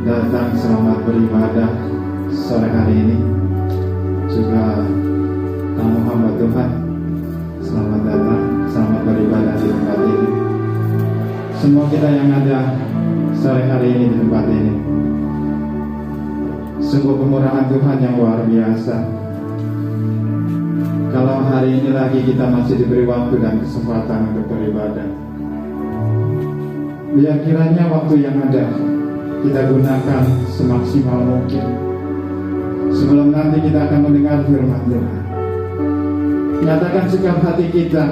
datang selamat beribadah sore hari ini. Juga tamu hamba Tuhan, selamat datang, selamat beribadah di tempat ini. Semua kita yang ada sore hari ini di tempat ini, sungguh kemurahan Tuhan yang luar biasa. Kalau hari ini lagi kita masih diberi waktu dan kesempatan untuk beribadah, biar kiranya waktu yang ada kita gunakan semaksimal mungkin. Sebelum nanti kita akan mendengar firman Tuhan, nyatakan sikap hati kita,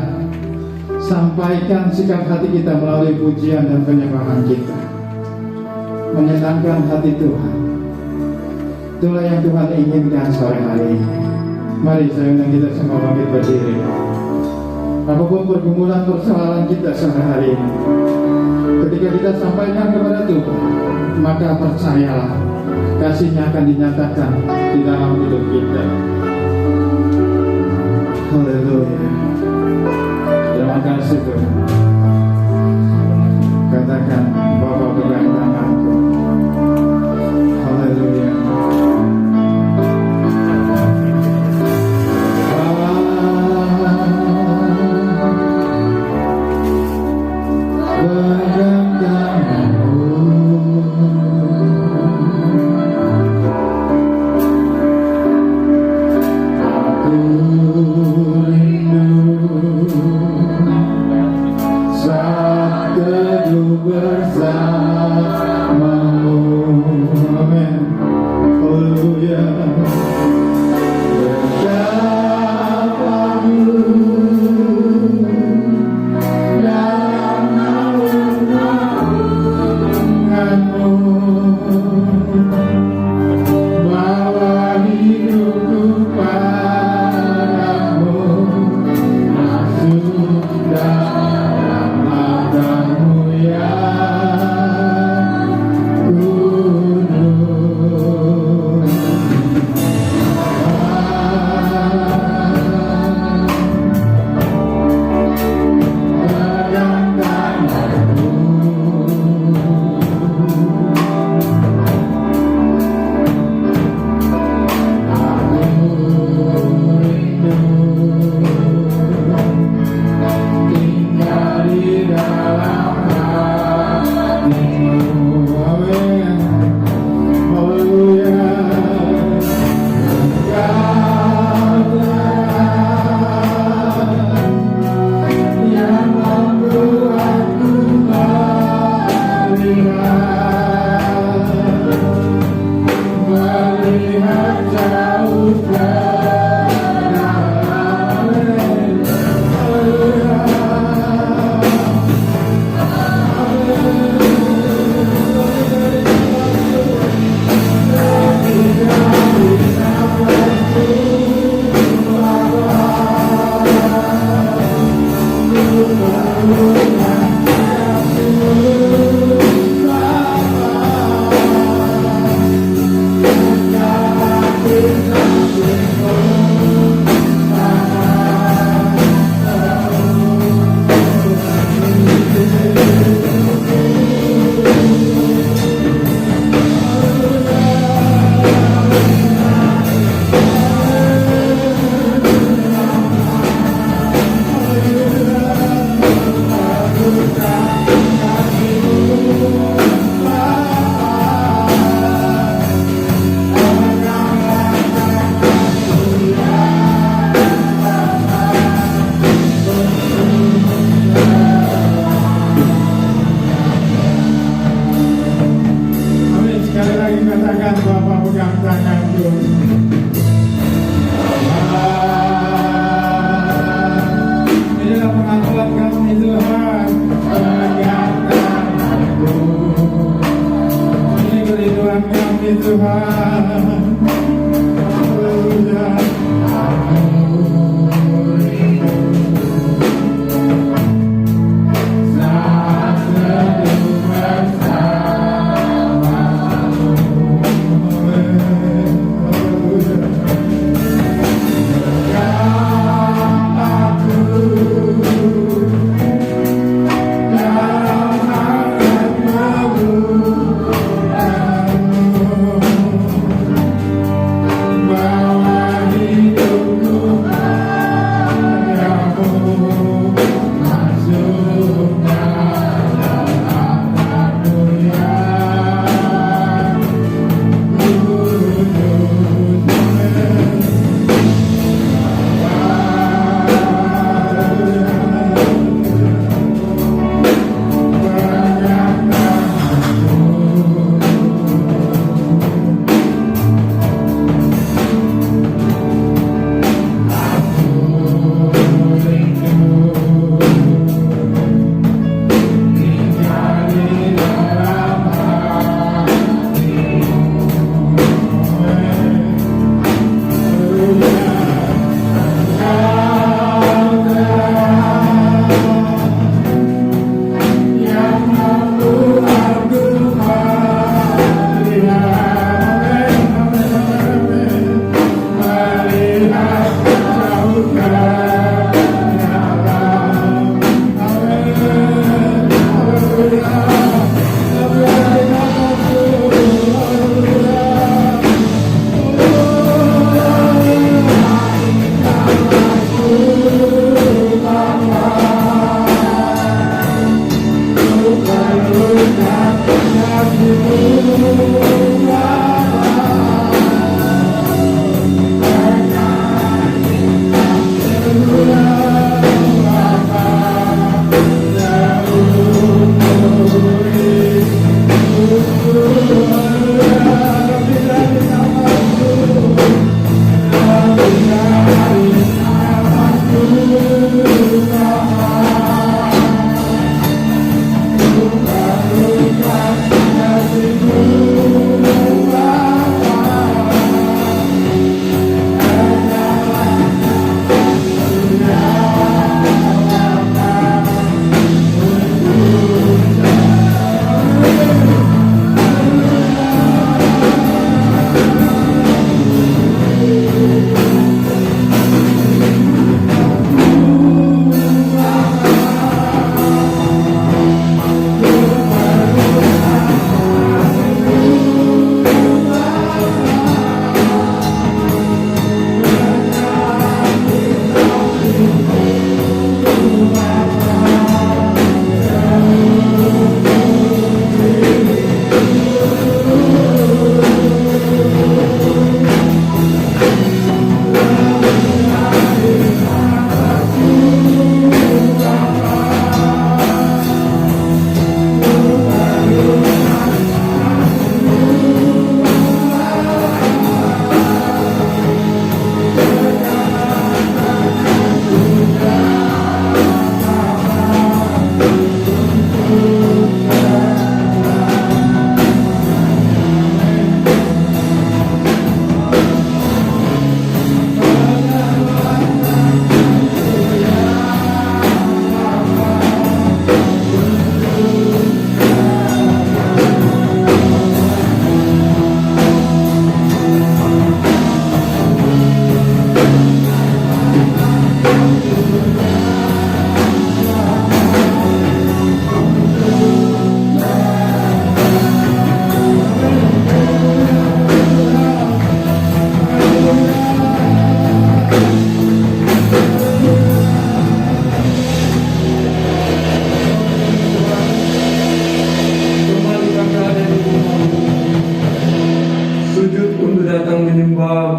sampaikan sikap hati kita melalui pujian dan penyembahan kita, menyenangkan hati Tuhan. Itulah yang Tuhan inginkan sore hari ini. Mari saya undang kita semua bangkit berdiri. Apapun pergumulan persoalan kita sore hari ini, ketika kita sampaikan kepada Tuhan, maka percayalah, kasih-Nya akan dinyatakan di dalam hidup kita. Haleluya. Terima kasih Tuhan. Katakan, Bapa pegang tanganku. Haleluya.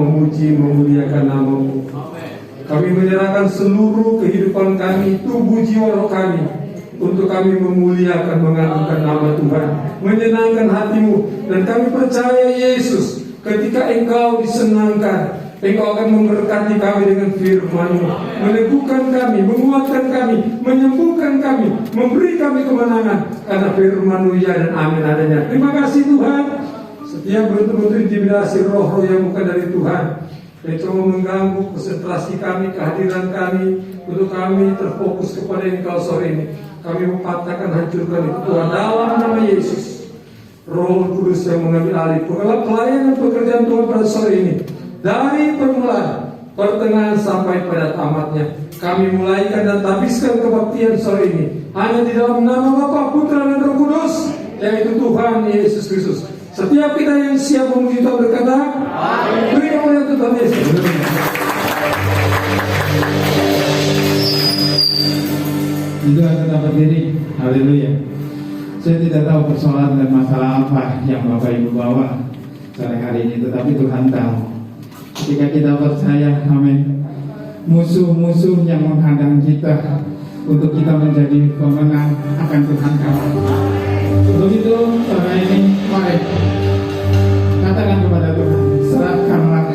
memuji, memuliakan nama-Mu. Kami menyerahkan seluruh kehidupan kami, tubuh jiwa roh kami, untuk kami memuliakan, mengagungkan nama Tuhan, menyenangkan hati-Mu. Dan kami percaya Yesus, ketika Engkau disenangkan, Engkau akan memberkati kami dengan firman-Mu, meneguhkan kami, menguatkan kami, menyembuhkan kami, memberi kami kemenangan, karena firman-Mu ya dan amin adanya. Terima kasih Tuhan. Setiap bentuk-bentuk intimidasi roh-roh yang bukan dari Tuhan yang coba mengganggu konsentrasi kami, kehadiran kami, untuk kami terfokus kepada Engkau sore ini, kami patahkan, hancurkan itu Tuhan dalam nama Yesus. Roh Kudus yang mengambil alih pelayanan pekerjaan Tuhan pada sore ini, dari permulaan, pertengahan sampai pada tamatnya, kami mulaikan dan tabiskan kebaktian sore ini hanya di dalam nama Bapa, Putra dan Roh Kudus, yaitu Tuhan Yesus Kristus. Setiap kita yang siap memuji Tuhan berkata, amin. Beri kemuliaan Tuhan Yesus. Itu tetap berdiri. Haleluya. Saya tidak tahu persoalan dan masalah apa yang Bapak Ibu bawa sore hari ini, tetapi Tuhan tahu. Ketika kita percaya, amin, musuh-musuh yang menghadang kita untuk kita menjadi pemenang akan Tuhan kawal. Begitu sore ini, mari katakan kepada Tuhan, serahkanlah.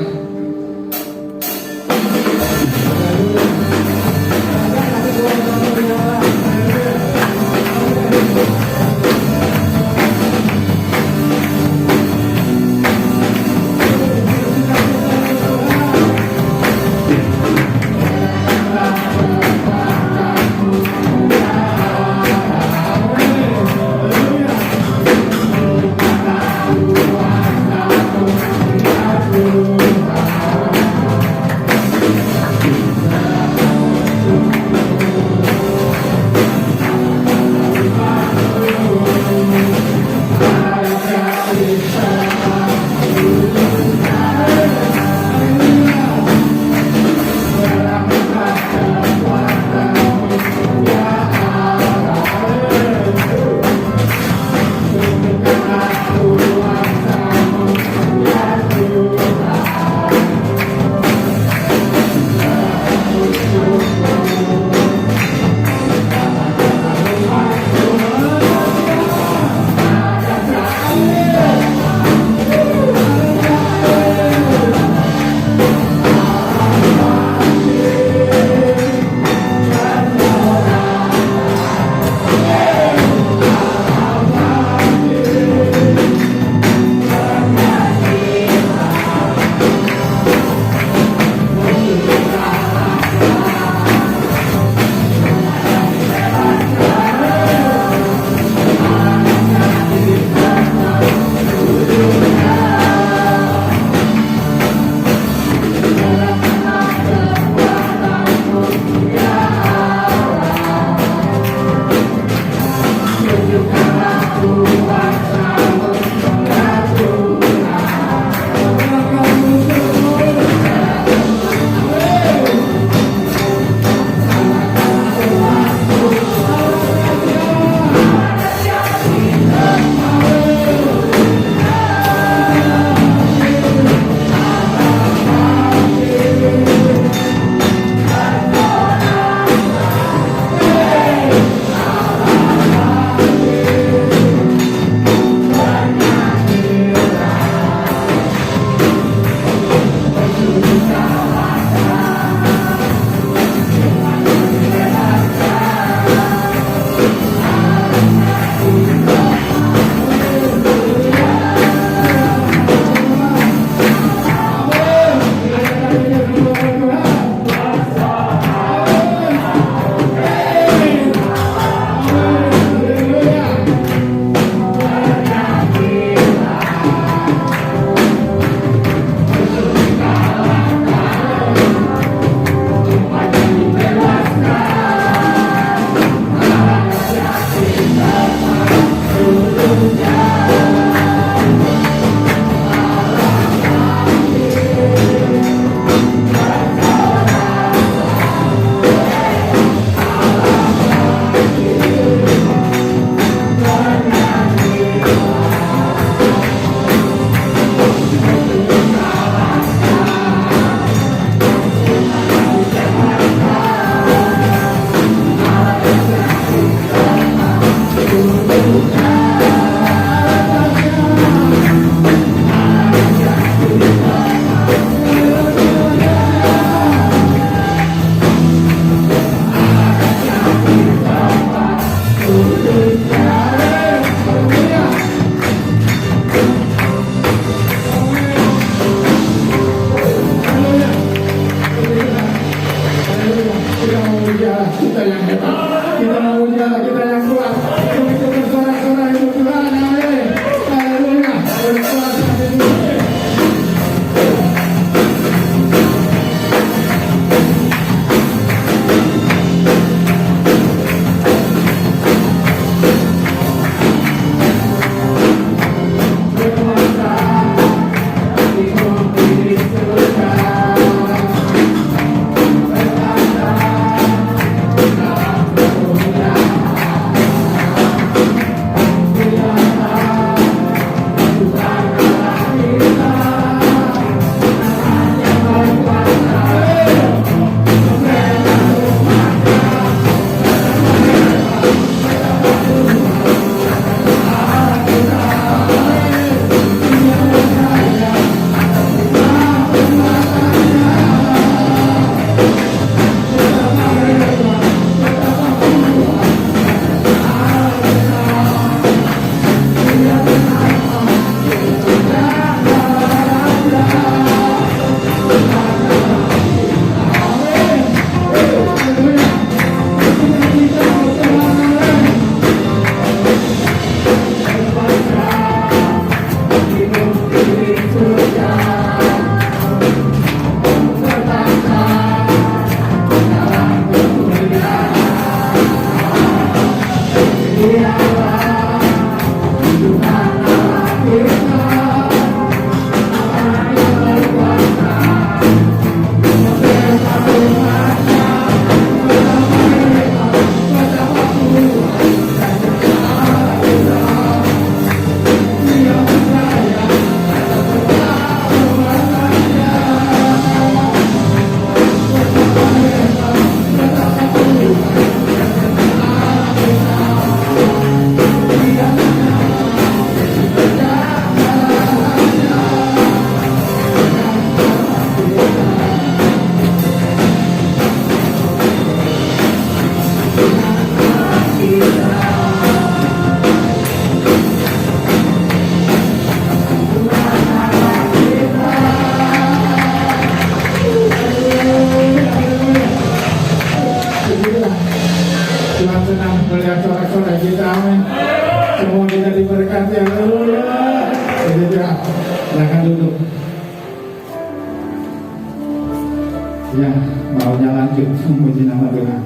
ya maunya lanjut memuji nama Tuhan,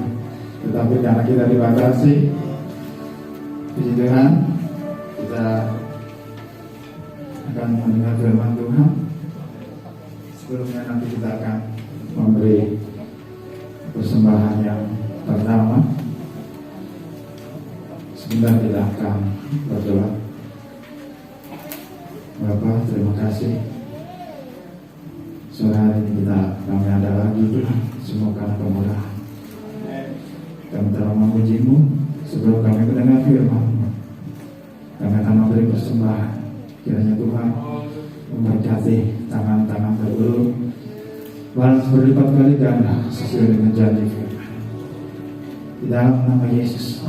tetapi karena kita dibatasi, puji Tuhan, kita akan mendengar firman Tuhan. Sebelumnya nanti kita akan memberi persembahan yang pertama. Sebentar kita akan berdoa. Bapak, terima kasih. Sore hari ini kami ada lagi Tuhan, semua karena kemurahan. Kami telah memuji-Mu sebelum kami mendengar firman-Mu. Kami akan memberi persembahan. Kiranya Tuhan memberkati tangan-tangan terulung, balas berlipat kali ganda sesuai dengan janji firman. Di dalam nama Yesus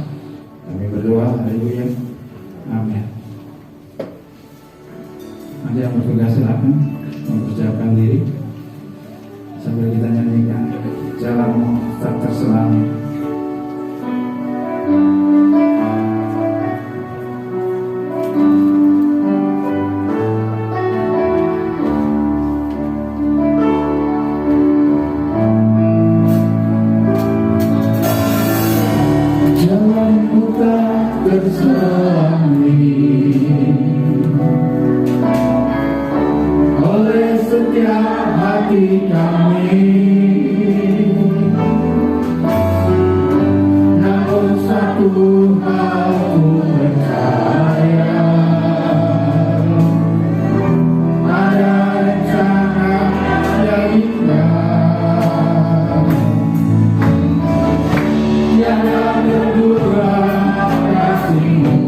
kami berdoa, haleluya, amin. Ada yang bertugas silakan mempersiapkan diri sambil kita nyanyikan Jalanmu Tak Terselami. Jalanmu tak terselami oleh setiap hati kami, namun satu hal ku percaya, ada rencana yang indah yang berdua kasih-Mu.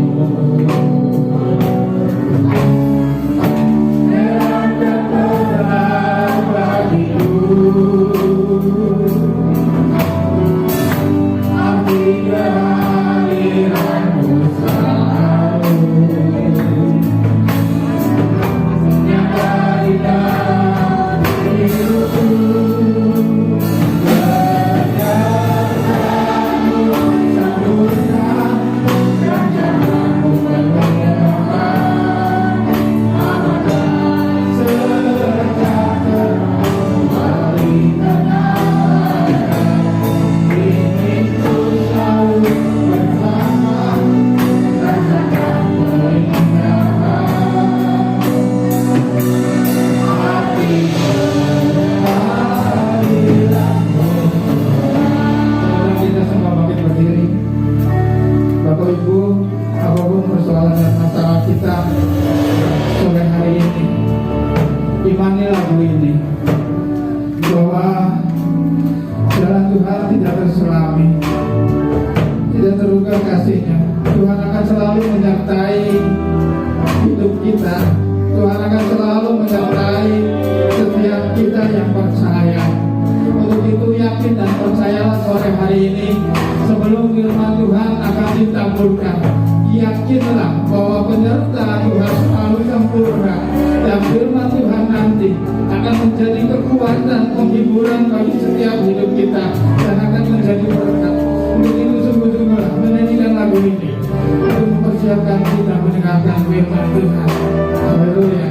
Yakinlah bahwa penyertaan Tuhan selalu sempurna, dan firman Tuhan nanti akan menjadi kekuatan penghiburan bagi setiap hidup kita dan akan menjadi berkat. Untuk itu sungguh-sungguhlah menyanyikan lagu ini untuk mempersiapkan kita mendengarkan firman Tuhan. Haleluya.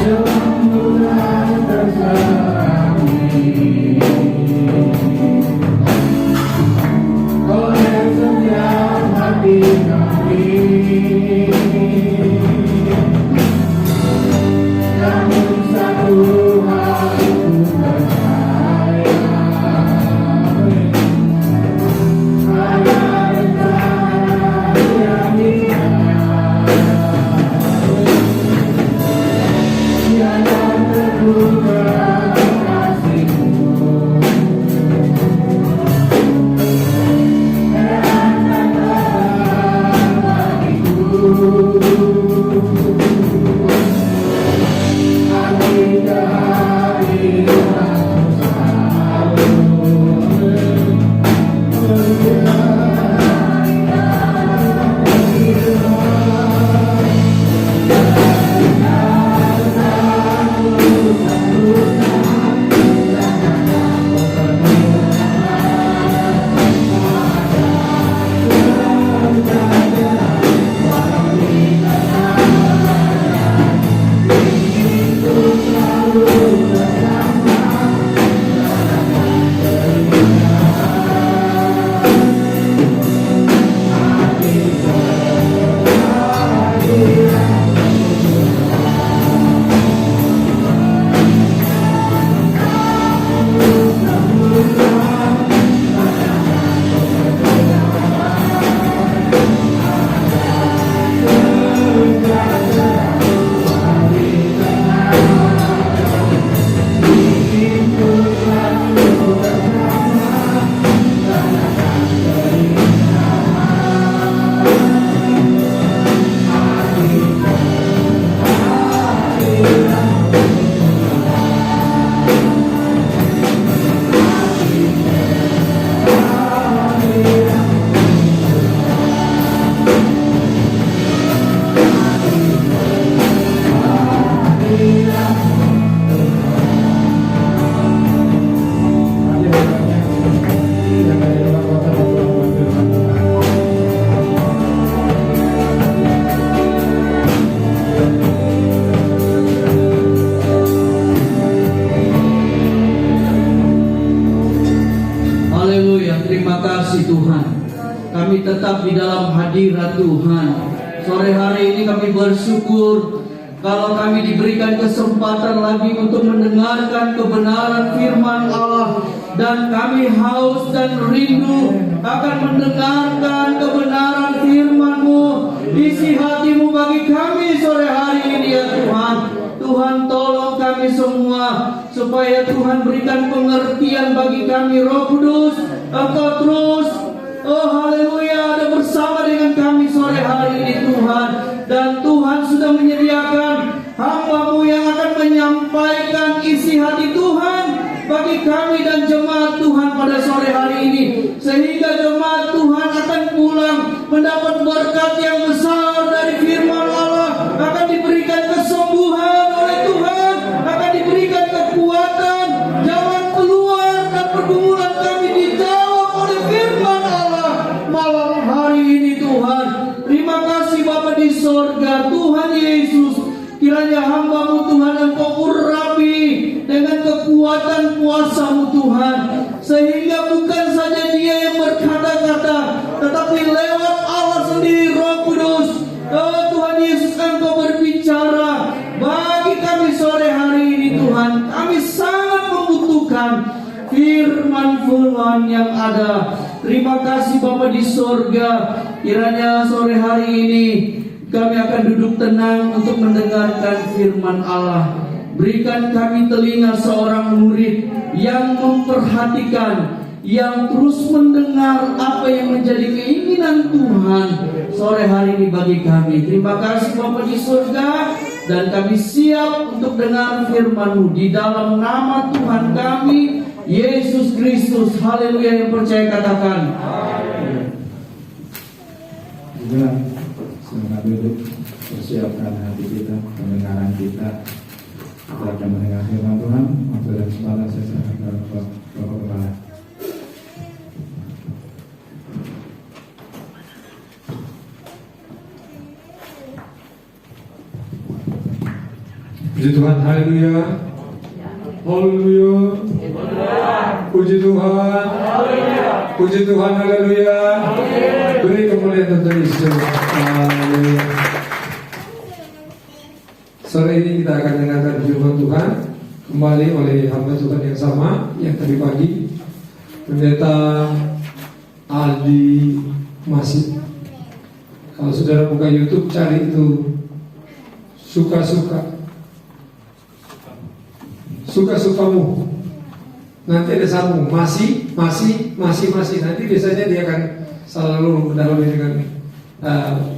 Jalanmu tak terselami oleh setiap hati kami, namun satu hal ku percaya, ada rencana tetap di dalam hadirat Tuhan. Sore hari ini kami bersyukur kalau kami diberikan kesempatan lagi untuk mendengarkan kebenaran firman Allah, dan kami haus dan rindu akan mendengarkan kebenaran firman-Mu. Isi hati-Mu bagi kami sore hari ini ya Tuhan. Tuhan tolong kami semua supaya Tuhan berikan pengertian bagi kami. Roh Kudus, Engkau terus, oh haleluya, ada bersama dengan kami sore hari ini Tuhan. Dan Tuhan sudah menyediakan hamba-Mu yang akan menyampaikan isi hati Tuhan bagi kami dan jemaat Tuhan pada sore hari ini, sehingga jemaat Tuhan akan pulang mendapat berkat yang besar dari firman Allah, akan diberikan kesembuhan oleh Tuhan, akan diberikan kekuatan, jalan keluar dan pergumulan kami dijawab oleh firman Allah malam hari ini Tuhan. Terima kasih Bapa di sorga, Tuhan Yesus. Kiranya hamba-Mu Tuhan Engkau urapi dengan kekuatan kuasa-Mu Tuhan, sehingga bukan saja dia yang berkata-kata, tetapi lewat Allah sendiri, Roh Kudus, oh Tuhan Yesus, Engkau berbicara bagi kami sore hari ini Tuhan. Kami sangat membutuhkan firman-Firman yang ada. Terima kasih Bapa di sorga. Kiranya sore hari ini kami akan duduk tenang untuk mendengarkan firman Allah. Berikan kami telinga seorang murid yang memperhatikan, yang terus mendengar apa yang menjadi keinginan Tuhan sore hari ini bagi kami. Terima kasih Bapa di surga, dan kami siap untuk dengar firman-Mu di dalam nama Tuhan kami, Yesus Kristus. Haleluya. Yang percaya katakan amin. Juga silakan duduk, persiapkan hati kita, pendengaran kita. Kita akan mendengar firman Tuhan. Waktu dan kesempatan saya serahkan kepada Bapak Kepala. Puji Tuhan, haleluya. Haleluya. Puji Tuhan. Puji Tuhan, haleluya. Beri kemuliaan untuk Yesus. Haleluya. Sore ini kita akan dengarkan firman Tuhan kembali oleh hamba Tuhan yang sama yang tadi pagi, Pendeta Aldi Masih. Kalau saudara buka YouTube, cari itu suka-sukamu. Nanti ada sambung masih. Nanti biasanya dia akan selalu mendalami dengan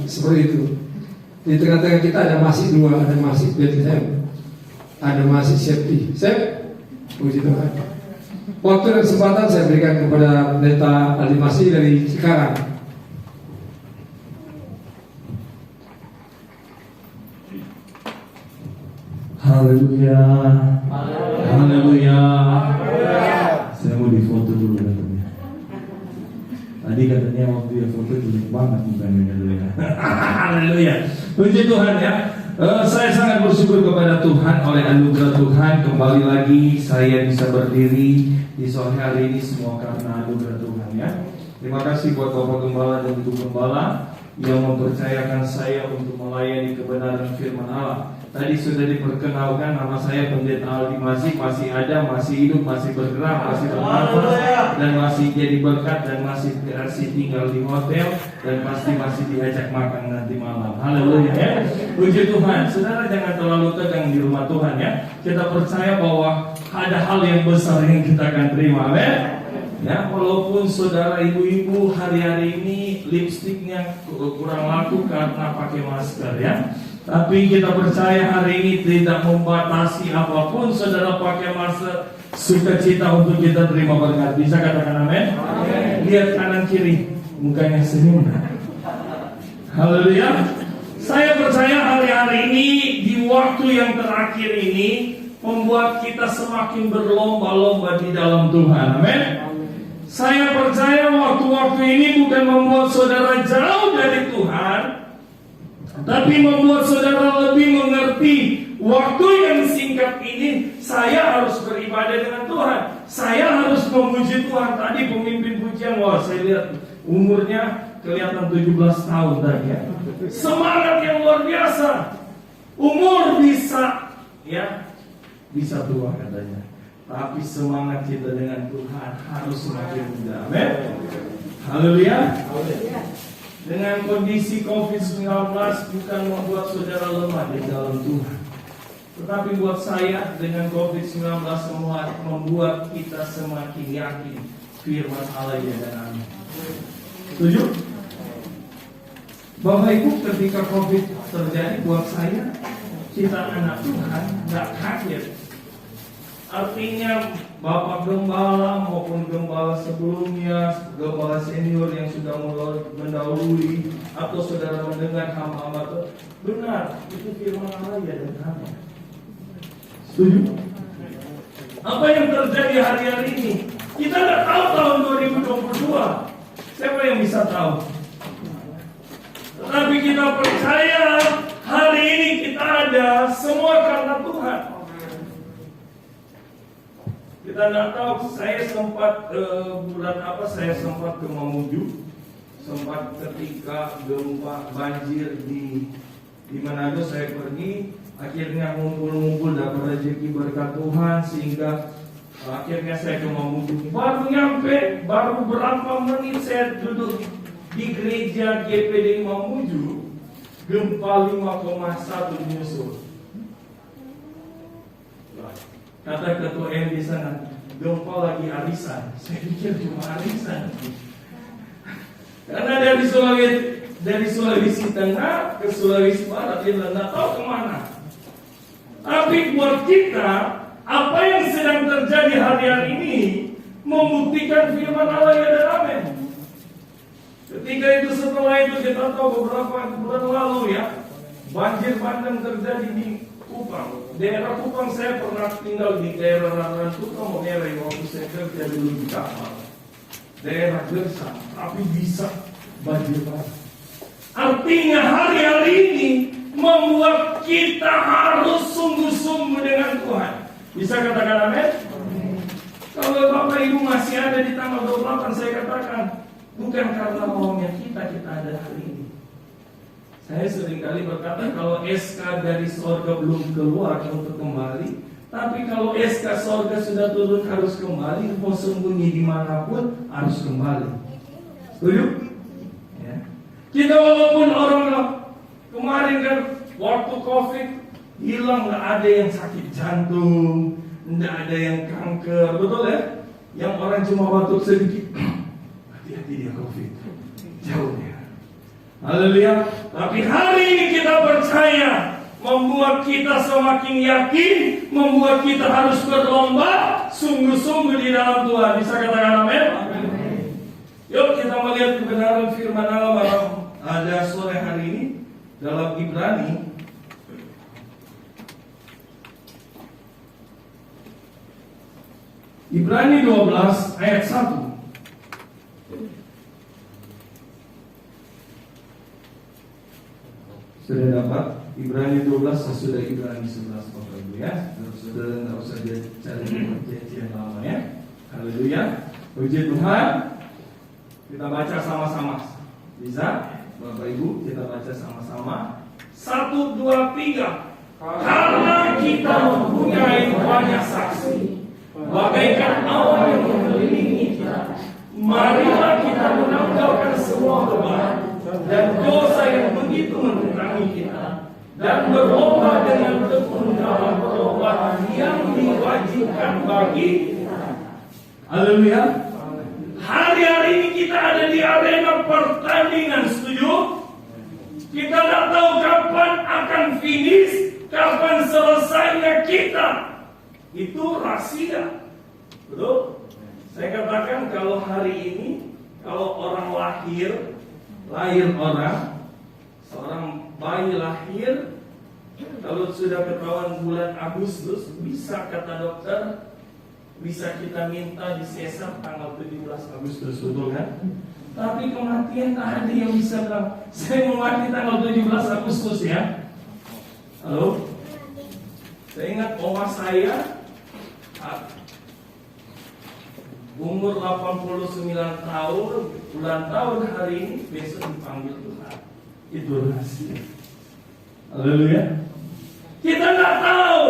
seperti itu. Di tengah-tengah kita ada masih dua, ada masih Bethlehem, ada masih safety. Puji Tuhan. Waktu dan kesempatan saya berikan kepada Pendeta Aldi Masih dari Cikarang. Haleluya. Haleluya. Saya mau difoto dulu katanya. Tadi katanya waktu dia foto jelek banget mukanya. Haleluya. Puji Tuhan ya. Saya sangat bersyukur kepada Tuhan oleh anugerah Tuhan. Kembali lagi saya bisa berdiri di sore hari ini semua karena anugerah Tuhan ya. Terima kasih buat Bapak Gembala dan Ibu Gembala yang mempercayakan saya untuk melayani kebenaran firman Allah. Tadi sudah diperkenalkan, nama saya Pendeta Aldi masih ada, masih hidup, masih bergerak, masih bernafas, dan masih jadi berkat, dan masih tinggal di hotel, dan pasti masih diajak makan nanti malam. Haleluya ya. Puji Tuhan. Saudara jangan terlalu tegang di rumah Tuhan ya. Kita percaya bahwa ada hal yang besar yang kita akan terima. Amin. Ya, walaupun saudara ibu-ibu hari-hari ini lipstiknya kurang laku karena pakai masker ya. Tapi kita percaya hari ini tidak membatasi apapun saudara pakai masker, sukacita untuk kita terima berkat. Bisa katakan amin? Amin. Lihat kanan kiri, mukanya senyum. Haleluya. Saya percaya hari-hari ini di waktu yang terakhir ini membuat kita semakin berlomba-lomba di dalam Tuhan. Amin. Saya percaya waktu-waktu ini bukan membuat saudara jauh dari Tuhan, tapi membuat saudara lebih mengerti waktu yang singkat ini saya harus beribadah dengan Tuhan. Saya harus memuji Tuhan. Tadi pemimpin pujian, wah saya lihat umurnya kelihatan 17 tahun tadi ya. Semangat yang luar biasa. Umur bisa tua katanya. Tapi semangat kita dengan Tuhan harus semakin muda. Amin. Haleluya. Dengan kondisi COVID-19 bukan membuat saudara lemah di dalam Tuhan, tetapi buat saya dengan COVID-19 membuat kita semakin yakin firman Allah ya dan amin. Setuju? Bapak Ibu, ketika COVID terjadi buat saya, kita anak Tuhan gak kaget. Artinya Bapak Gembala maupun Gembala sebelumnya, Gembala senior yang sudah mendahului, atau saudara mendengar hamba-hamba, benar, itu firman Allah ya dan amin. Setuju? Apa yang terjadi hari-hari ini? Kita tidak tahu tahun 2022. Siapa yang bisa tahu? Tetapi kita percaya hari ini kita ada semua karena Tuhan. Kita tidak tahu. Saya sempat saya sempat ke Mamuju. Sempat ketika gempa banjir di Manado saya pergi. Akhirnya ngumpul-ngumpul dapat rezeki berkat Tuhan sehingga akhirnya saya ke Mamuju. Baru nyampe, baru berapa menit saya duduk di gereja GPD Mamuju, gempa 5,1 menyusul. Kata ketua M di sana, gempa lagi arisan. Saya pikir cuma arisan. Karena dari Sulawesi Tengah ke Sulawesi Barat dia tidak tahu kemana. Tapi buat kita, apa yang sedang terjadi hari-hari ini membuktikan firman Allah ya dan amin. Ketika itu setelah itu kita tahu beberapa bulan lalu ya, banjir bandang terjadi di Kupang. Daerah Kupang saya pernah tinggal di daerah Raran Kupang, daerah yang waktu saya kerja dulu di kapal. Daerah Gersa, tapi bisa banjir bandang. Artinya hari-hari ini membuat kita harus sungguh-sungguh dengan Tuhan. Bisa katakan amin? Kalau Bapak Ibu masih ada di tanggal 28, saya katakan bukan karena maunya kita ada hari ini. Saya seringkali berkata kalau SK dari sorga belum keluar untuk kembali, tapi kalau SK sorga sudah turun harus kembali, mau sembunyi dimanapun harus kembali. Setuju? Ya. Kita walaupun orang kemarin kan waktu COVID hilang, nggak ada yang sakit jantung, nggak ada yang kanker, betul ya? Yang orang cuma batuk sedikit, hati-hati dia COVID, jauh ya. Haleluya. Tapi hari ini kita percaya, membuat kita semakin yakin, membuat kita harus berlomba sungguh-sungguh di dalam Tuhan. Bisa katakan amin? Yuk kita melihat kebenaran firman Allah ada sore hari ini dalam Ibrani 12 ayat 1. Sudah dapat Ibrani 12 sesudah Ibrani 11 Bapak Ibu ya. Saudara tidak usah cari perjanjian lama ya. Haleluya. Puji Tuhan. Kita baca sama-sama. Bisa? Bapak Ibu kita baca sama-sama. 1, 2, 3. Karena kita mempunyai banyak saksi, bagaikan awan yang mengelilingi kita, marilah kita menanggalkan semua beban dan dosa yang begitu menunggangi kita, dan berlomba dengan tekun dalam perlombaan yang diwajibkan bagi kita. Haleluya. Hari-hari ini kita ada di arena pertandingan, setuju? Kita tidak tahu kapan akan finish, kapan selesainya kita. Itu rahasia. Betul? Saya katakan kalau hari ini, kalau orang lahir orang, seorang bayi lahir, kalau sudah ketahuan bulan Agustus, bisa kata dokter, bisa kita minta di sesar tanggal 17 Agustus, betul kan? Tapi kematian tak ada yang bisa bilang, saya mau mati tanggal 17 Agustus ya. Halo? Saya ingat oma saya, umur 89 tahun, ulang tahun hari ini, besok dipanggil Tuhan. Itu rahasia. Haleluya. Kita nggak tahu.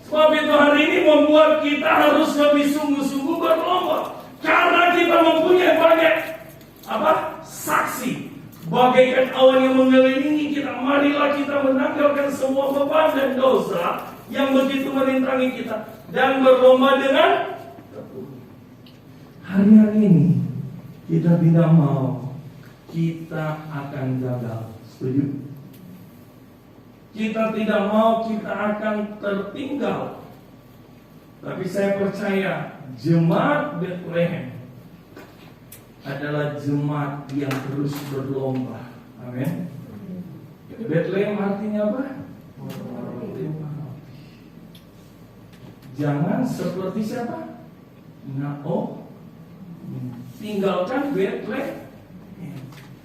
Sebab itu hari ini membuat kita harus lebih sungguh-sungguh berlomba. Karena kita mempunyai banyak saksi. Bagaikan awan yang mengelilingi kita. Marilah kita menanggalkan semua beban dan dosa yang begitu merintangi kita. Dan berlomba dengan hari-hari ini kita tidak mau, kita akan gagal. Setuju? Kita tidak mau, kita akan tertinggal. Tapi saya percaya jemaat Bethlehem adalah jemaat yang terus berlomba. Amin. Bethlehem artinya apa? Jangan seperti siapa? Naomi. Tinggalkan Bethlehem.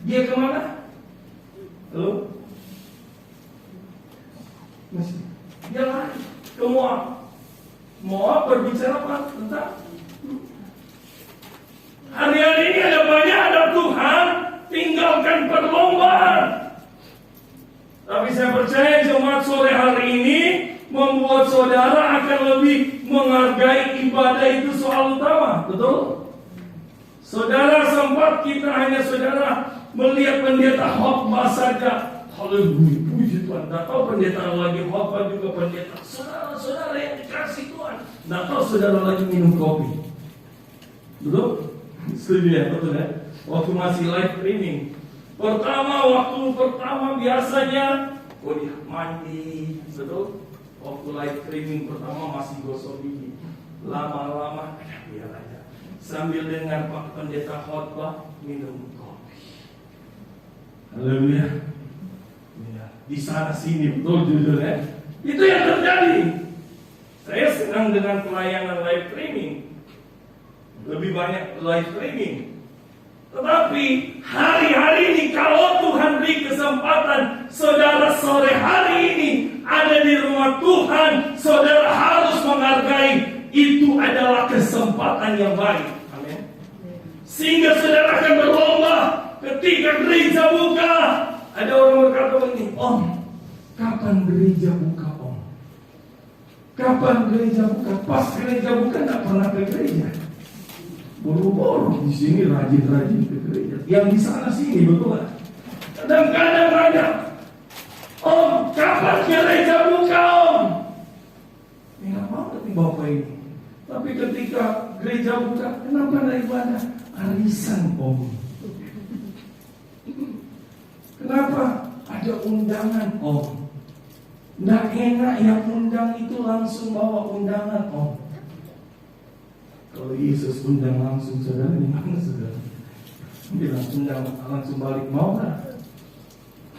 Dia kemana? Halo? Dia lari ke Moab. Moab berbicara apa? Tentang hari-hari ini ada Tuhan, tinggalkan perlombaan. Tapi saya percaya jemaat sore hari ini membuat saudara akan lebih menghargai ibadah itu soal utama. Betul? Saudara sempat kita hanya saudara melihat pendeta khotbah saja. Haleluya, puji Tuhan. Tidak tahu pendeta lagi khotbah juga pendeta. Saudara-saudara yang dikasih Tuhan. Tidak tahu saudara lagi minum kopi. Betul? Setuju ya, betul ya. Waktu masih live streaming. Waktu pertama biasanya dia mandi, betul? Waktu live streaming pertama masih gosok gigi. Lama-lama, biar aja. Sambil dengar Pak Pendeta khotbah, minum kopi. Haleluya. Ya, di sana sini betul jujur ya. Itu yang terjadi. Saya senang dengan pelayanan live streaming. Lebih banyak live streaming. Tetapi hari-hari ini kalau Tuhan beri kesempatan saudara sore hari ini ada di rumah Tuhan, saudara harus menghargai. Itu adalah kesempatan yang baik. Amin. Sehingga saudara akan berlomba ketika gereja buka. Ada orang berkata begini, Om, kapan gereja buka, Om? Kapan gereja buka? Pas gereja buka tidak pernah ke gereja. Boro-boro di sini rajin-rajin ke gereja. Yang di sana sini betul. Kadang-kadang ada, Om, kapan gereja buka, Om? Nggak mau tapi bapak ini. Tapi ketika gereja buka, kenapa ada ibadah? Arisan, Om. Kenapa? Ada undangan, Om. Nggak enak yang undang itu langsung bawa undangan, Om. Kalau Yesus undang langsung, saudara, gimana saudara? Bilang undang langsung balik, mau nggak?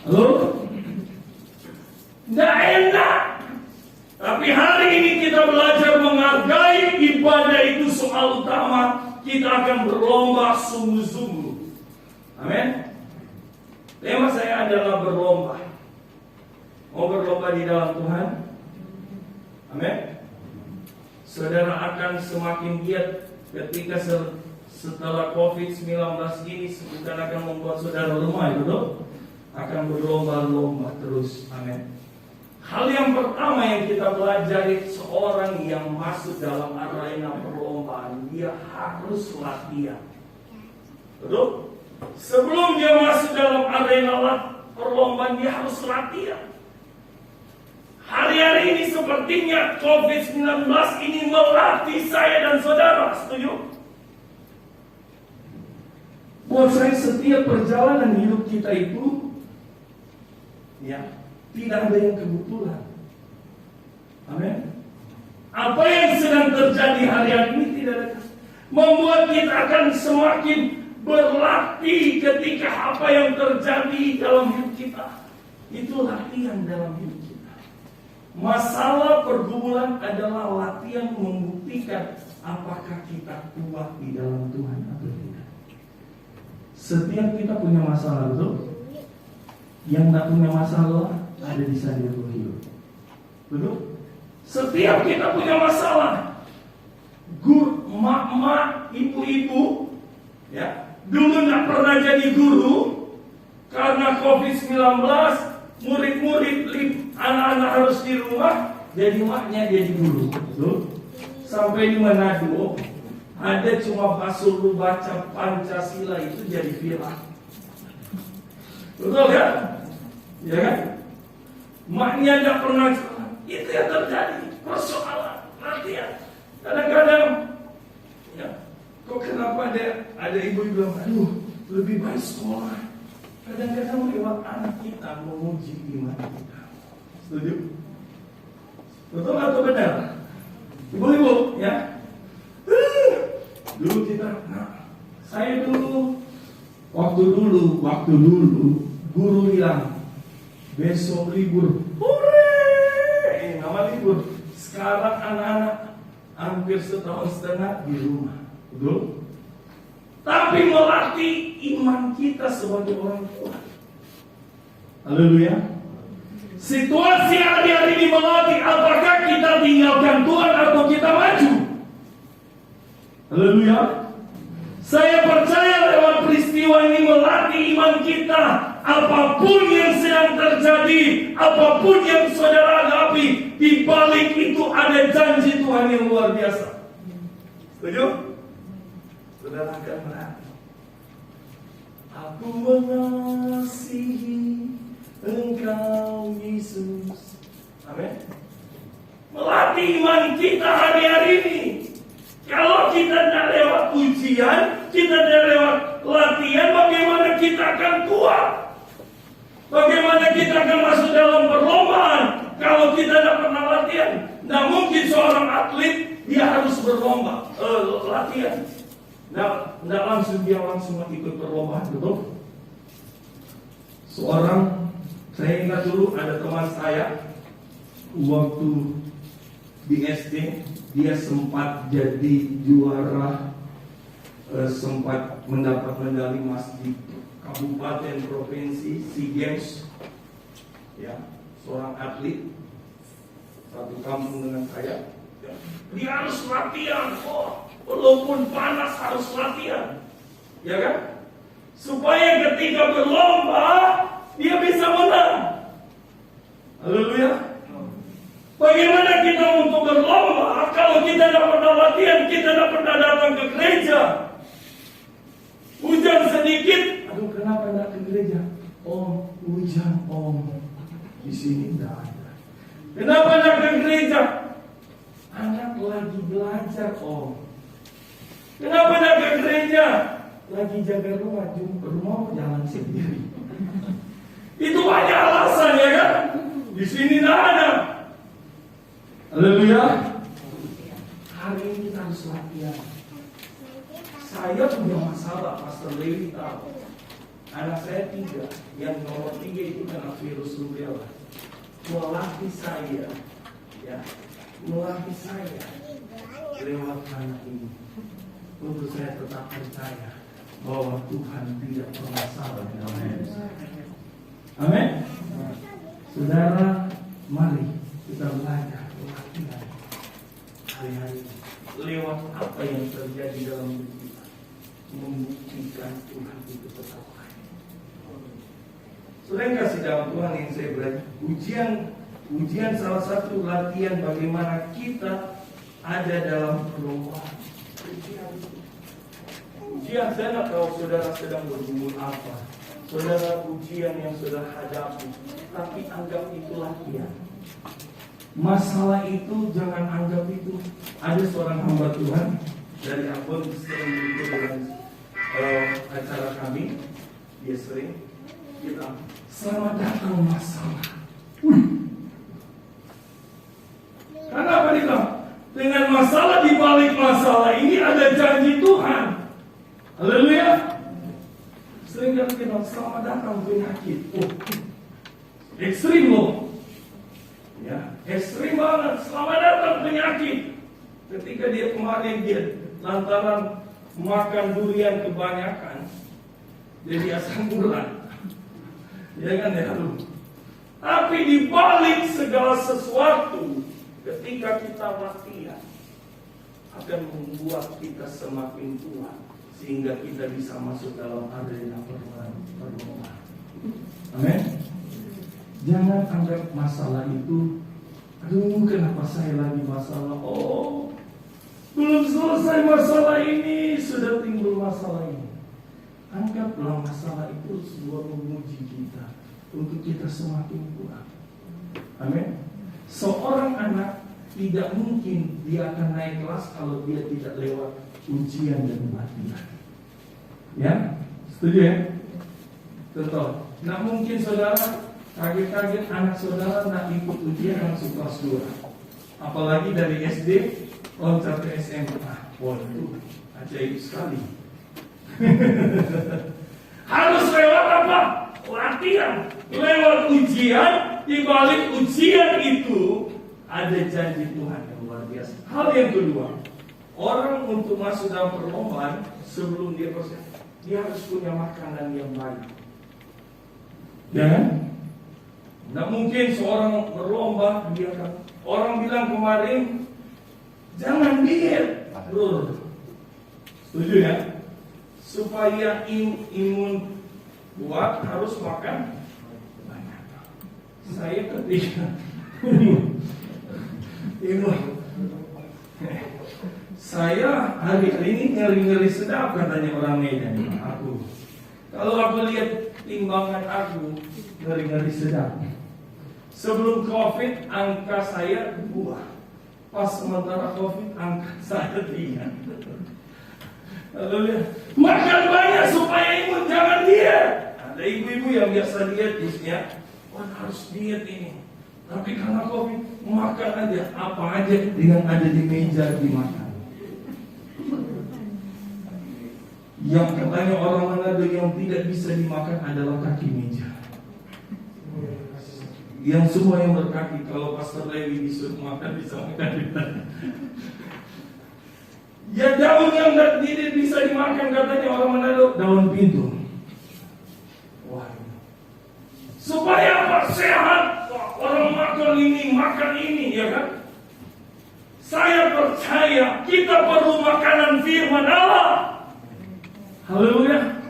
Halo? Nggak enak. Tapi hari ini kita belajar menghargai ibadah itu soal utama. Kita akan berlomba sungguh-sungguh. Amin. Tema saya adalah berlomba. Mau berlomba di dalam Tuhan? Amin. Saudara akan semakin giat ketika setelah COVID-19 ini bukan akan membuat saudara lemah, betul? Akan berlomba-lomba terus. Amin. Hal yang pertama yang kita pelajari, seorang yang masuk dalam arena perlombaan, dia harus latihan. Betul? Sebelum dia masuk dalam arena perlombaan, dia harus latihan. Hari-hari ini sepertinya COVID-19 ini melatih saya dan saudara, setuju? Buat saya setiap perjalanan hidup kita itu, ya, tidak ada yang kebetulan. Amin. Apa yang sedang terjadi hari-hari ini tidak ada. Membuat kita akan semakin berlatih ketika apa yang terjadi dalam hidup kita. Itu latihan dalam hidup kita. Masalah pergumulan adalah latihan membuktikan apakah kita kuat di dalam Tuhan atau tidak. Setiap kita punya masalah, betul? Yang tidak punya masalah ada di Sandiaga Hidup. Betul? Setiap kita punya masalah. guru, mak-mak, ibu-ibu, ya, dulu nggak pernah jadi guru karena COVID-19, murid-murid, anak-anak harus di rumah, jadi maknya jadi guru. Betul? Sampai di Manado, ada cuma suruh baca Pancasila itu jadi viral. Betul kan? Ya kan? Maknya nggak pernah, itu yang terjadi. Persoalan latihan. Kadang-kadang, ya, kok kenapa ada ibu bilang, aduh, lebih baik sekolah. Kadang-kadang lewat anak kita menguji iman kita. Setuju? Betul atau benar? Ibu-ibu, ya. Dulu kita, saya dulu, waktu dulu, guru bilang, besok libur. Hore! Nama libur. Sekarang anak-anak hampir setahun setengah di rumah. Betul? Tapi melatih iman kita sebagai orang tua. Haleluya. Situasi hari-hari ini melatih apakah kita tinggalkan Tuhan atau kita maju. Haleluya. Saya percaya lewat peristiwa ini melatih iman kita. Apapun yang sedang terjadi, apapun yang saudara hadapi, di balik itu ada janji Tuhan yang luar biasa. Setuju? Saudara akan merasa, aku mengasihi Engkau Yesus. Amin. Melatih iman kita hari-hari ini. Kalau kita tidak lewat ujian, kita tidak lewat latihan, bagaimana kita akan kuat? Bagaimana kita akan masuk dalam perlombaan kalau kita tidak pernah latihan? Tidak mungkin seorang atlet dia harus berlomba, latihan. Tidak langsung dia langsung ikut perlombaan, betul? Saya ingat dulu ada teman saya waktu di SD dia sempat jadi juara, sempat mendapat medali emas di kabupaten provinsi SEA Games, ya, seorang atlet satu kampung dengan saya. Ya. Dia harus latihan, walaupun panas harus latihan, ya kan? Supaya ketika berlomba dia bisa menang. Haleluya. Bagaimana kita untuk berlomba kalau kita tidak pernah latihan, kita tidak pernah datang ke gereja? Hujan sedikit, aduh kenapa tidak ke gereja? Om, hujan om, di sini tidak ada. Kenapa tidak ke gereja? Anak lagi belajar om. Kenapa tidak ke gereja? Lagi jaga rumah, rumah jalan sendiri. Itu banyak alasan, ya kan? Di sini tidak ada. Haleluya. Hari ini kita harus latihan. Saya punya masalah, Pastor Lewi tahu. Anak saya 3, yang nomor 3 itu kena virus rubella. Melatih saya, ya, melatih saya lewat anak ini. Untuk saya tetap percaya bahwa Tuhan tidak pernah salah dalam hidup saya. Amin. Saudara, mari kita belajar latihan hari-hari lewat apa yang terjadi dalam hidup kita, membuktikan Tuhan itu tetap baik. Saudara kasih dalam Tuhan yang saya belajar, ujian salah satu latihan bagaimana kita ada dalam perlombaan. Ujian saya tidak tahu saudara sedang bergumul apa, saudara ujian yang saudara hadapi, tapi anggap itu latihan. Masalah itu jangan anggap itu. Ada seorang hamba Tuhan dari Ambon sering ikut dengan acara kami. Dia sering bilang, selamat datang masalah. Kenapa dia bilang? Dengan masalah di balik masalah ini ada janji Tuhan. Haleluya. Sering dia bilang, selamat datang penyakit. Ekstrim loh. Ya, ekstrim banget. Selamat datang penyakit. Ketika dia kemarin lantaran makan durian kebanyakan, jadi asam urat. Ya kan ya. Tapi di balik segala sesuatu, ketika kita latihan, akan membuat kita semakin kuat sehingga kita bisa masuk dalam arena perlombaan. Amin. Jangan anggap masalah itu, aduh kenapa saya lagi masalah? Oh, belum selesai masalah ini, sudah timbul masalah ini. Anggaplah masalah itu sebuah menguji kita untuk kita semakin kuat. Amin. Seorang anak tidak mungkin dia akan naik kelas kalau dia tidak lewat ujian dan pelatihan. Ya, setuju ya? Contoh, nak mungkin saudara kaget-kaget anak saudara nak ikut ujian langsung kelas 2. Apalagi dari SD loncat ke SMA. Waduh, ajaib sekali. Harus lewat apa? Latihan. Lewat ujian, di balik ujian itu ada janji Tuhan yang luar biasa. Hal yang kedua, orang untuk masuk dalam perlombaan sebelum dia persiapan, dia harus punya makanan yang baik. Ya kan? Tidak mungkin seorang berlomba dia kan. Orang bilang kemarin jangan diet, bro. Setuju ya? Supaya imun kuat harus makan banyak. Saya ketika saya hari ini ngeri-ngeri sedap katanya orang Medan. Aku kalau aku lihat timbangan aku ngeri-ngeri sedap. Sebelum COVID angka saya 2. Pas sementara COVID angka saya 3. Lalu lihat, makan banyak supaya imun, jangan diet. Ada ibu-ibu yang biasa diet ya, harus diet ini. Tapi karena COVID makan aja apa aja dengan ada di meja dimakan. Yang katanya orang Manado yang tidak bisa dimakan adalah kaki meja. Yang semua yang berkaki, kalau Pastor Lewi disuruh makan bisa makan. Ya daun yang tidak bisa dimakan katanya orang Manado, daun pintu. Wah. Supaya apa? Sehat. Orang makan ini, ya kan? Saya percaya kita perlu makanan firman Allah. Haleluya.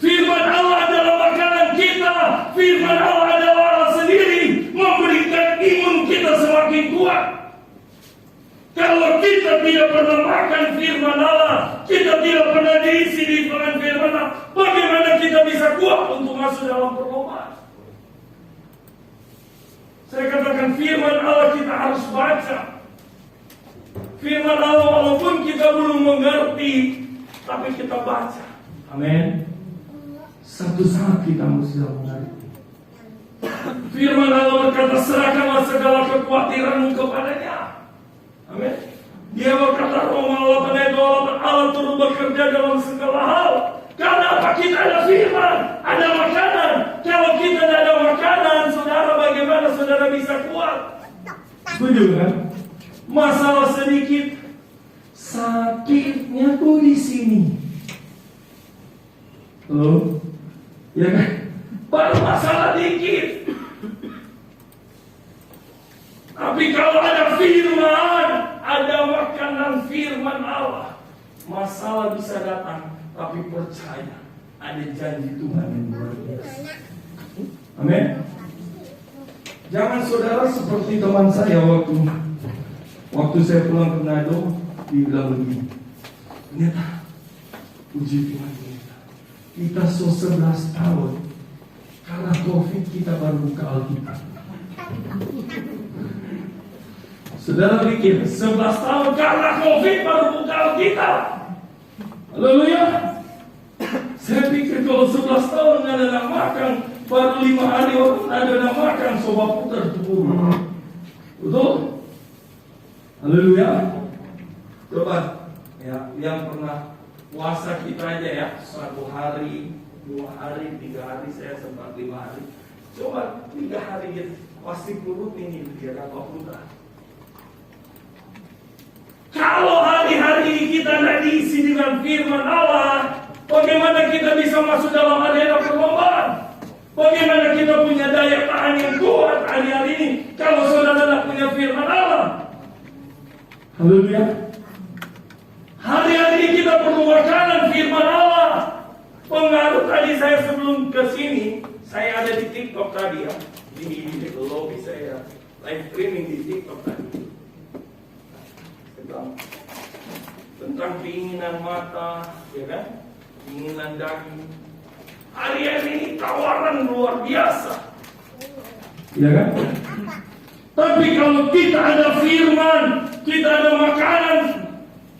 Firman Allah adalah makanan kita. Firman Allah adalah Allah sendiri memberikan imun kita semakin kuat. Kalau kita tidak pernah makan firman Allah, kita tidak pernah diisi di firman Allah, bagaimana kita bisa kuat untuk masuk dalam perlombaan? Saya katakan firman Allah kita harus baca. Firman Allah walaupun kita belum mengerti, tapi kita baca. Amin. Satu saat kita mesti mengerti. Firman Allah berkata, serahkanlah segala kekhawatiranmu kepadanya. Amin. Dia berkata Roma 8 ayat 28, Allah turut bekerja dalam segala hal. Karena apa? Kita ada firman, ada makanan. Kalau kita tidak ada makanan, saudara, bagaimana saudara bisa kuat? Setuju kan? Masalah sedikit, sakitnya tuh di sini. Halo? Ya kan? Baru masalah dikit. Tapi kalau ada firman, ada makanan firman Allah, masalah bisa datang, tapi percaya ada janji Tuhan yang luar biasa. Amin. Jangan saudara seperti teman saya waktu saya pulang ke Manado, dibilang begini, ternyata puji Tuhan kita 11 tahun karena COVID kita baru buka Alkitab. Saudara pikir 11 tahun karena COVID baru buka Alkitab. Haleluya. Saya pikir kalau 11 tahun nggak ada makan, baru 5 hari orang ada makan, sobat putar turun. Betul? Haleluya. Coba ya, yang pernah puasa kita aja ya, 1 hari, 2 hari, 3 hari, saya sempat 5 hari. Coba 3 hari gitu, pasti perut ini dia apa putar. Kalau hari-hari kita tidak diisi dengan firman Allah, bagaimana kita bisa masuk dalam arena perlombaan? Bagaimana kita punya daya tahan yang kuat hari-hari ini kalau saudara tidak punya firman Allah? Haleluya. Hari-hari ini kita perlu makanan firman Allah. Pengaruh tadi saya sebelum ke sini, saya ada di TikTok tadi ya. Di lobby saya live streaming di TikTok tadi. Tentang keinginan mata, ya kan? Keinginan daging. Hari-hari ini tawaran luar biasa. Ya kan? Tapi kalau kita ada firman, kita ada makanan,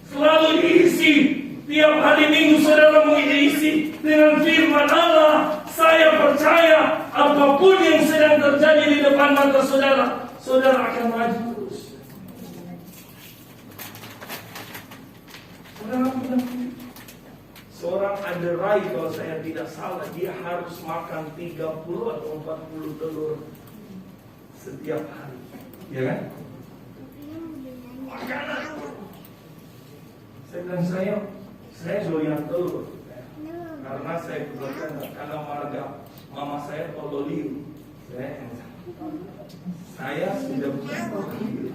selalu diisi. Tiap hari Minggu saudara mengisi dengan firman Allah. Saya percaya apapun yang sedang terjadi di depan mata saudara, saudara akan maju terus. Seorang Anderai kalau saya tidak salah, dia harus makan 30 atau 40 telur setiap hari. Ya kan? Makanan. Saya bilang saya doyan telur. Karena saya kebetulan karena marga mama saya pololiu. Saya sudah bukan pololiu.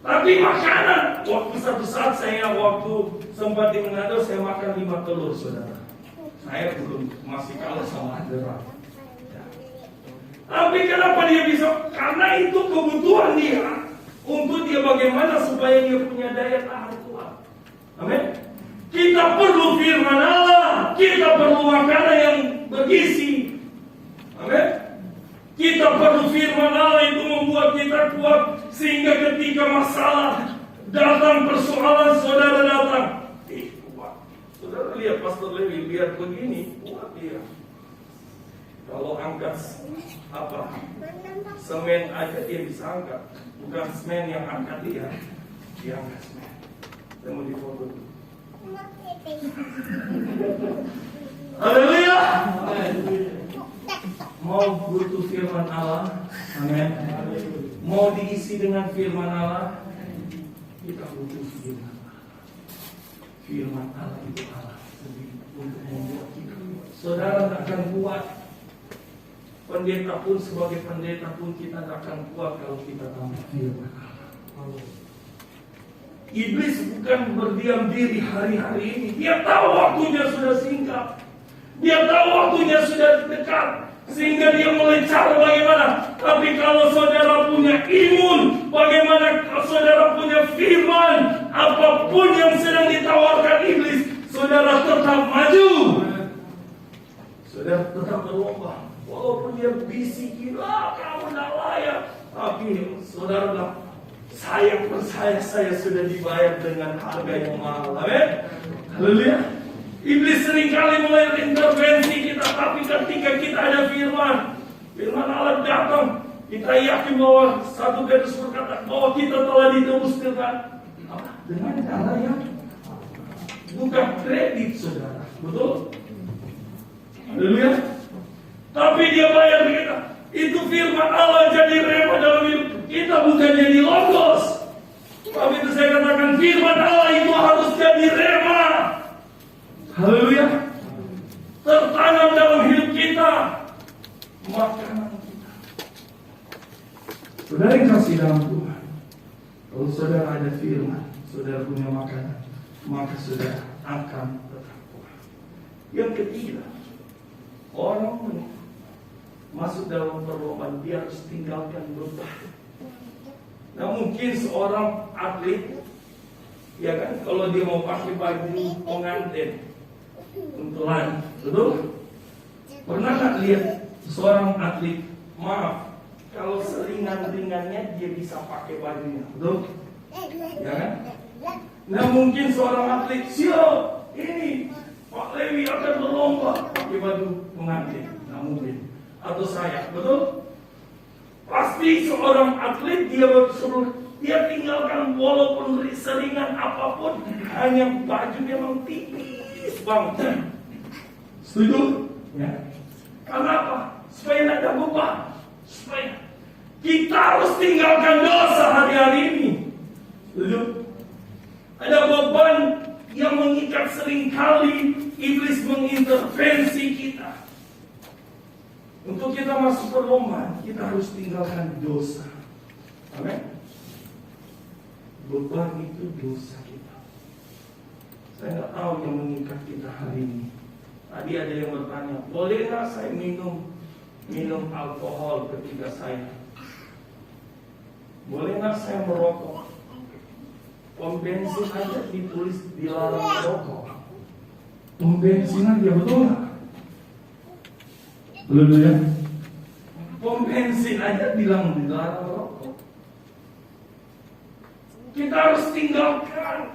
Tapi makanan, waktu satu saat saya sempat di Manado, saya makan 5 telur, saudara. Saya belum masih kalah sama Andera. Ya. Tapi kenapa dia bisa? Karena itu kebutuhan dia. Untuk dia bagaimana supaya dia punya daya tahan kuat. Amin. Kita perlu firman Allah. Kita perlu makanan yang bergizi. Amin. Kita perlu firman Allah itu membuat kita kuat. Sehingga ketika masalah datang, persoalan saudara datang, kuat. Saudara lihat Pastor Lewi, lihat begini, kuat dia. Kalau angkat semen aja dia bisa angkat. Bukan semen yang angkat dia angkat semen. Saya mau difoto dulu. Haleluya. Mau butuh firman Allah, amin. Mau diisi dengan firman Allah, kita butuh firman Allah. Firman Allah itu Allah sendiri untuk membuat kita. Saudara tak akan kuat. Pendeta pun sebagai pendeta pun kita tak akan kuat kalau kita tanpa firman Allah. Iblis bukan berdiam diri hari-hari ini. Dia tahu waktunya sudah singkat. Dia tahu waktunya sudah dekat. Sehingga dia mulai cara bagaimana. Tapi kalau saudara punya imun, bagaimana kalau saudara punya firman, apapun yang sedang ditawarkan iblis, saudara tetap maju. Saudara tetap berlomba. Walaupun dia bisikin, kamu tidak layak. Tapi saudara bilang, saya percaya saya sudah dibayar dengan harga yang mahal. Amin. Haleluya. Iblis seringkali mulai intervensi kita, tapi ketika kita ada firman Allah datang, kita yakin bahwa 1 Petrus berkata bahwa kita telah ditebus dengan cara yang bukan kredit, saudara. Betul? Haleluya. Tapi dia bayar kita. Itu firman Allah jadi rema dalam hidup kita, bukan jadi logos. Tapi itu saya katakan firman Allah itu harus jadi rema. Haleluya. Tertanam dalam hidup kita. Makanan kita. Saudara yang kasih dalam Tuhan, kalau saudara ada firman, saudara punya makanan, maka saudara akan tetap kuat. Yang ketiga, orang masuk dalam perlombaan, dia harus tinggalkan beban. Nah mungkin seorang atlet, ya kan, kalau dia mau pakai baju pengantin untuk lari, betul? Pernah nggak lihat seorang atlet, maaf, kalau seringan-ringannya dia bisa pakai bajunya, betul? Ya kan? Nah mungkin seorang atlet, siap, ini Pak Lewi akan berlomba pakai baju pengantin, nah mungkin. Atau saya, betul? Pasti seorang atlet dia tinggalkan walaupun seringan apapun, hanya baju memang tipis banget. Setuju? Ya. Kenapa? Supaya tidak ada beban. Supaya kita harus tinggalkan dosa hari-hari ini. Setuju? Ada beban yang mengikat, seringkali iblis mengintervensi kita. Untuk kita masuk perlombaan, kita harus tinggalkan dosa. Amin. beban itu dosa kita. Saya nggak tahu yang mengikat kita hari ini. Tadi ada yang bertanya, boleh nggak saya minum alkohol ketika saya? Boleh nggak saya merokok? Pom bensin aja ditulis dilarang merokok. Pom bensin aja, betul nggak? Belum ya? Pom bensin aja bilang dilarang merokok. Kita harus tinggalkan.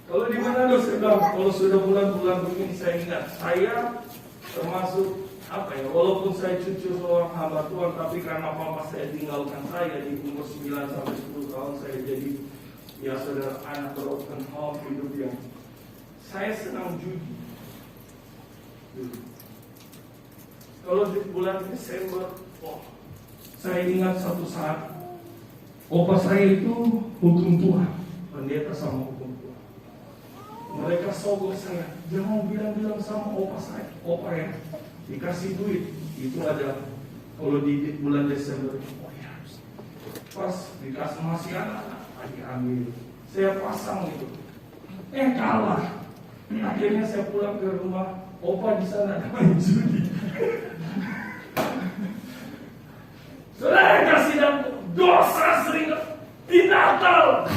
Kalau di mana kalau sudah bulan-bulan begini, saya ingat saya termasuk walaupun saya cucu seorang hamba Tuhan, tapi karena papa saya tinggalkan saya di umur 9 sampai 10 tahun, saya jadi ya saudara anak broken home, hidup yang saya senang judi. Kalau di bulan Desember, saya ingat satu saat opa saya itu hukum Tuhan, pendeta sama hukum Tuhan. Mereka sogok saya, jangan bilang-bilang sama opa saya, opa yang dikasih duit itu ada kalau di bulan Desember, ya, pas dikasih masih anak lagi ambil, saya pasang itu, kalah. Akhirnya saya pulang ke rumah, opa di sana main judi. Saudara kasih dan dosa sering di Natal.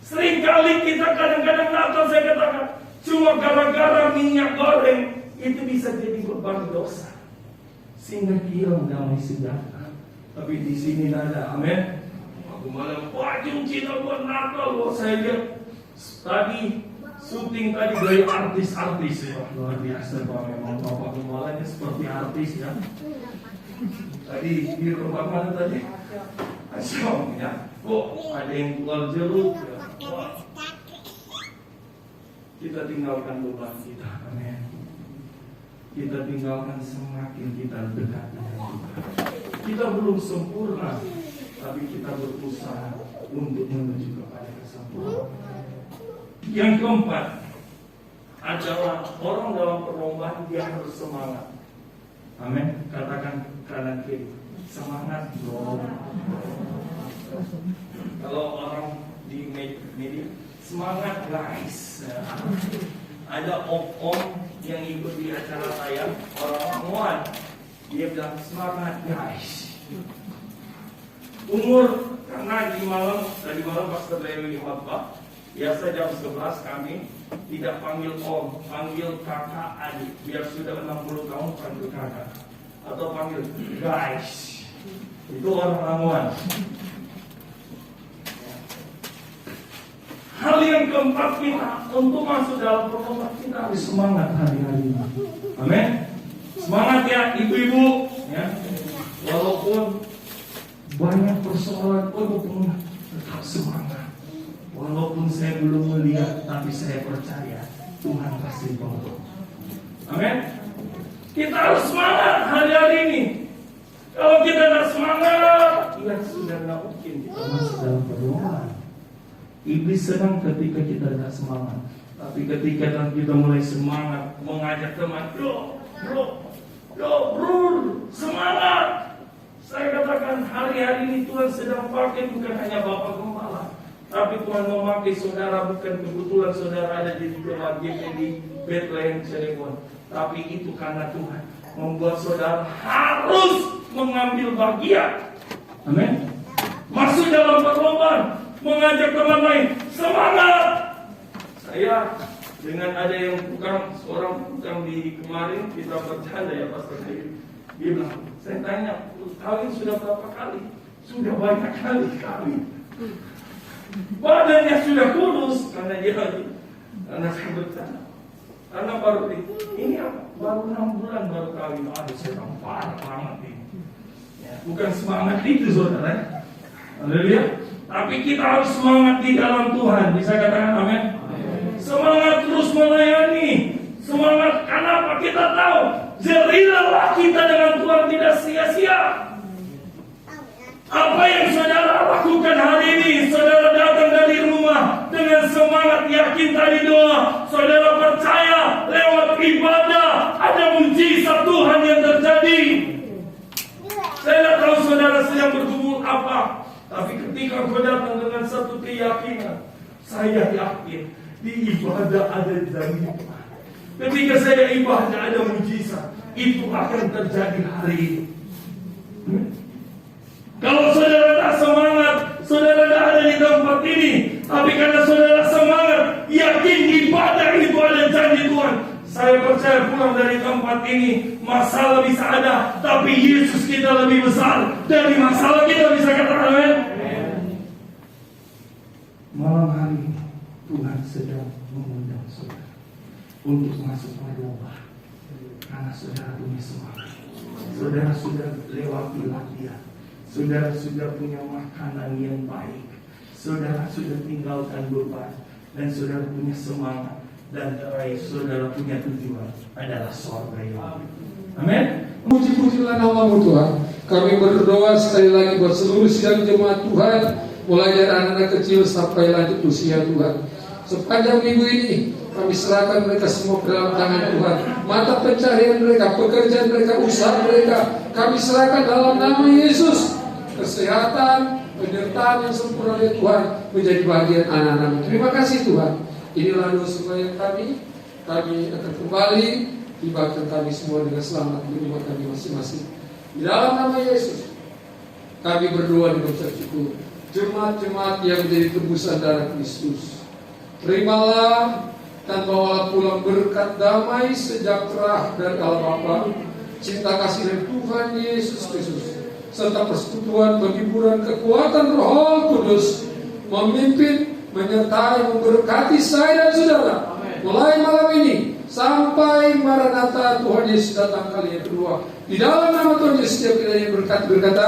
Seringkali kita kadang-kadang Natal saya katakan cuma gara-gara minyak goreng itu bisa jadi beban dosa sehingga hilang damai sejahtera. Tapi di sini ada, amin. Aku malam baju Cina buat Natal, saya lihat tadi syuting tadi dari artis-artis ya, luar biasa Pak, memang Bapak Gemalanya seperti artis ya. Tadi di rumah mana tadi? Asyong ya. Ada yang keluar jeruk ya. Kita tinggalkan beban kita, amin. Kita tinggalkan semakin kita dekat dengan Tuhan. Kita belum sempurna, tapi kita berusaha untuk menuju kepada kesempurnaan. Yang keempat adalah orang dalam perlombaan dia harus semangat. Amin. Katakan kanan kiri, semangat bro. Kalau orang di media, semangat guys. Ada om-om yang ikut di acara saya, orang muat, dia bilang semangat guys. Umur karena tadi malam Pastor Lewi khotbah, biasa jam 11 kami tidak panggil om, panggil kakak adik. Biar sudah 60 tahun panggil kakak atau panggil guys. Itu orang ramuan. Hal yang keempat kita untuk masuk dalam perlombaan kita harus semangat hari-hari ini. Amin. Semangat ya ibu-ibu. Ya. Walaupun banyak persoalan, tetap semangat. Walaupun saya belum melihat, tapi saya percaya Tuhan pasti tolong. Amin. Kita harus semangat hari-hari ini. Kalau kita tidak semangat, ya sudah tidak mungkin kita masuk dalam perlombaan. Iblis senang ketika kita tidak semangat. Tapi ketika kita mulai semangat, mengajak teman, bro, semangat. Saya katakan hari-hari ini Tuhan sedang pakai bukan hanya Bapak Gembala, tapi Tuhan memakai saudara, bukan kebetulan saudara ada di tempat di Bethlehem Cirebon, tapi itu karena Tuhan membuat saudara harus mengambil bagian. Amin. Masuk dalam perlombaan, mengajak teman lain, semangat. Saya dengan ada yang seorang tukang di kemarin kita bercanda ya Pastor Dewi. Dia bilang, saya tanya, kawin sudah berapa kali? Sudah banyak kali kawin. Badannya sudah kurus karena dia karena saya bercanda. Karena baru ini baru 6 bulan baru kawin. Aduh, saya parah banget ini. Ya, bukan semangat itu saudara. Haleluya. Tapi kita harus semangat di dalam Tuhan. Bisa katakan amin? Semangat terus melayani. Semangat kenapa? Kita tahu jerilah kita dengan Tuhan tidak sia-sia. Apa yang saudara lakukan hari ini, saudara datang dari rumah dengan semangat yakin tadi doa, saudara percaya lewat ibadah ada mujizat Tuhan yang terjadi. Saya tidak tahu saudara sedang bergumul apa, tapi ketika kau datang dengan satu keyakinan. Saya yakin di ibadah ada janji Tuhan. Ketika saya ibadah ada mujizat, itu akan terjadi hari ini. Kalau saudara tak semangat, saudara tak ada di tempat ini. Tapi karena saudara semangat, yakin ibadah itu ada janji Tuhan. Saya percaya pulang dari tempat ini, masalah bisa ada, tapi Yesus kita lebih besar dari masalah kita, bisa katakan amin. Malam hari ini Tuhan sedang mengundang saudara untuk masuk berubah, karena saudara punya semangat. Saudara sudah lewati latihan. Saudara sudah punya makanan yang baik. Saudara sudah tinggalkan beban. Dan saudara punya semangat. Dan terakhir saudara punya tujuan adalah surga yang amin. Puji-pujilah namamu Tuhan. Kami berdoa sekali lagi buat seluruh sidang jemaat Tuhan, mulai dari anak-anak kecil sampai lanjut usia Tuhan. Sepanjang minggu ini kami serahkan mereka semua ke dalam tangan Tuhan. Mata pencarian mereka, pekerjaan mereka, usaha mereka, kami serahkan dalam nama Yesus. Kesehatan, penyertaan yang sempurna dari Tuhan menjadi bagian anak-anak. Terima kasih Tuhan. Inilah doa supaya kami akan kembali tibakan kami semua dengan selamat di rumah kami masing-masing. Di dalam nama Yesus kami berdoa dan mengucap syukur. Jemaat-jemaat yang menjadi tebusan darah Kristus, terimalah dan bawalah pulang berkat damai sejahtera dari Allah Bapa, cinta kasih dari Tuhan Yesus Kristus, serta persekutuan, penghiburan, kekuatan Roh Kudus memimpin, menyertai, memberkati saya dan saudara mulai malam ini sampai Maranatha Tuhan Yesus datang kali yang kedua. Di dalam nama Tuhan Yesus setiap kita yang berkata